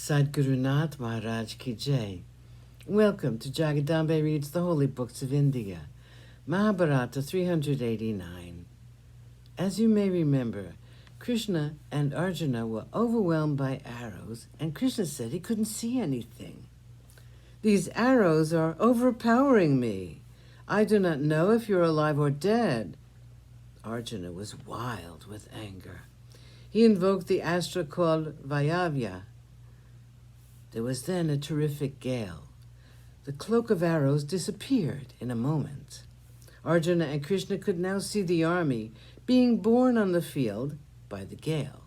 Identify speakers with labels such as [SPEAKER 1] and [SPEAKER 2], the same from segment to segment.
[SPEAKER 1] Sadhguru Nath Maharaj Ki Jai. Welcome to Jagadambe Reads the Holy Books of India, Mahabharata 389. As you may remember, Krishna and Arjuna were overwhelmed by arrows, and Krishna said he couldn't see anything. "These arrows are overpowering me. I do not know if you're alive or dead." Arjuna was wild with anger. He invoked the astra called Vayavya. There was then a terrific gale. The cloak of arrows disappeared in a moment. Arjuna and Krishna could now see the army being borne on the field by the gale.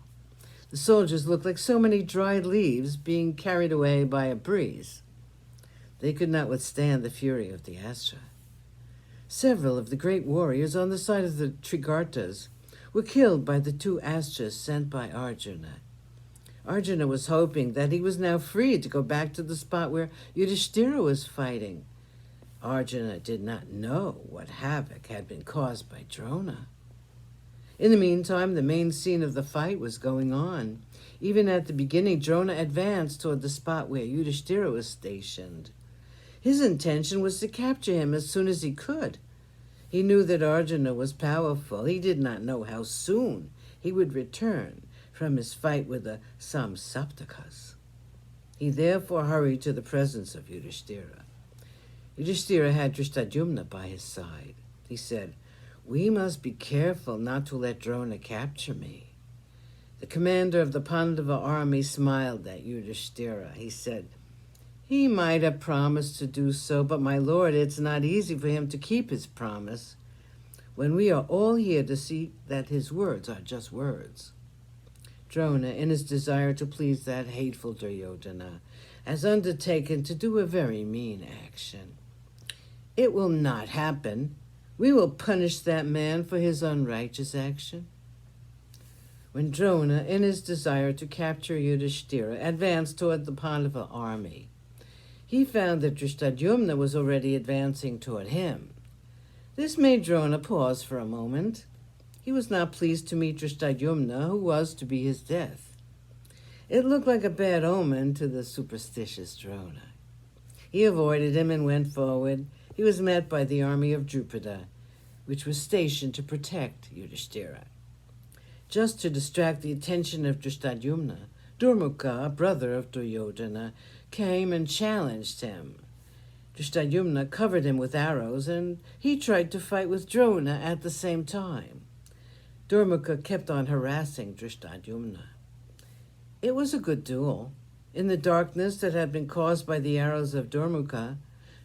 [SPEAKER 1] The soldiers looked like so many dried leaves being carried away by a breeze. They could not withstand the fury of the astra. Several of the great warriors on the side of the Trigartas were killed by the two astras sent by Arjuna. Arjuna was hoping that he was now free to go back to the spot where Yudhishthira was fighting. Arjuna did not know what havoc had been caused by Drona. In the meantime, the main scene of the fight was going on. Even at the beginning, Drona advanced toward the spot where Yudhishthira was stationed. His intention was to capture him as soon as he could. He knew that Arjuna was powerful. He did not know how soon he would return from his fight with the Samsaptakas. He therefore hurried to the presence of Yudhishthira. Yudhishthira had Drishtadyumna by his side. He said, "We must be careful not to let Drona capture me." The commander of the Pandava army smiled at Yudhishthira. He said, "He might have promised to do so, but my lord, it's not easy for him to keep his promise when we are all here to see that his words are just words." Drona, in his desire to please that hateful Duryodhana, has undertaken to do a very mean action. "It will not happen. We will punish that man for his unrighteous action." When Drona, in his desire to capture Yudhishthira, advanced toward the Pandava army, he found that Drishtadyumna was already advancing toward him. This made Drona pause for a moment. He was not pleased to meet Drishtadyumna, who was to be his death. It looked like a bad omen to the superstitious Drona. He avoided him and went forward. He was met by the army of Drupada, which was stationed to protect Yudhishthira. Just to distract the attention of Drishtadyumna, Durmukha, a brother of Duryodhana, came and challenged him. Drishtadyumna covered him with arrows, and he tried to fight with Drona at the same time. Durmukha kept on harassing Drishtadyumna. It was a good duel. In the darkness that had been caused by the arrows of Durmukha,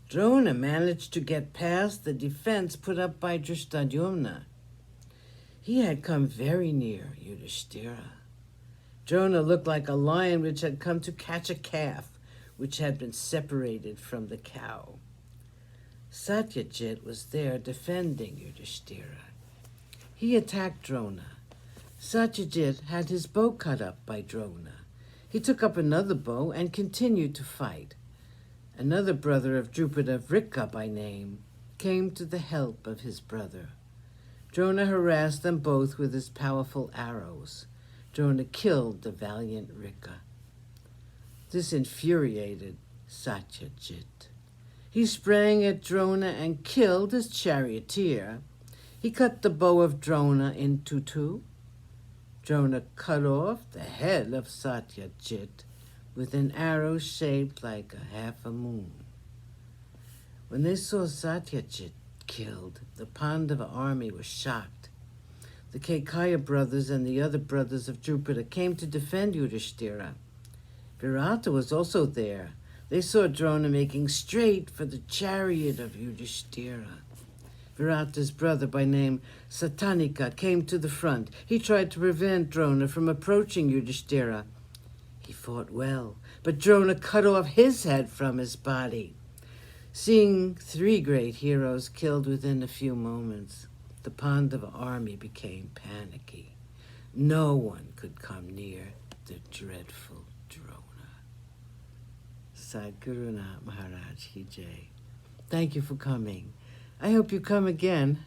[SPEAKER 1] Drona managed to get past the defense put up by Drishtadyumna. He had come very near Yudhishthira. Drona looked like a lion which had come to catch a calf which had been separated from the cow. Satyajit was there defending Yudhishthira. He attacked Drona. Satyajit had his bow cut up by Drona. He took up another bow and continued to fight. Another brother of Drupada, Vrika by name, came to the help of his brother. Drona harassed them both with his powerful arrows. Drona killed the valiant Vrika. This infuriated Satyajit. He sprang at Drona and killed his charioteer. He cut the bow of Drona into two. Drona cut off the head of Satyajit with an arrow shaped like a half a moon. When they saw Satyajit killed, the Pandava army was shocked. The Kekaya brothers and the other brothers of Drupada came to defend Yudhishthira. Virata was also there. They saw Drona making straight for the chariot of Yudhishthira. Virata's brother by name Satanika came to the front. He tried to prevent Drona from approaching Yudhishthira. He fought well, but Drona cut off his head from his body. Seeing three great heroes killed within a few moments, the Pandava army became panicky. No one could come near the dreadful Drona. Sadhguru Nath Maharaj Ki Jai. Thank you for coming. I hope you come again.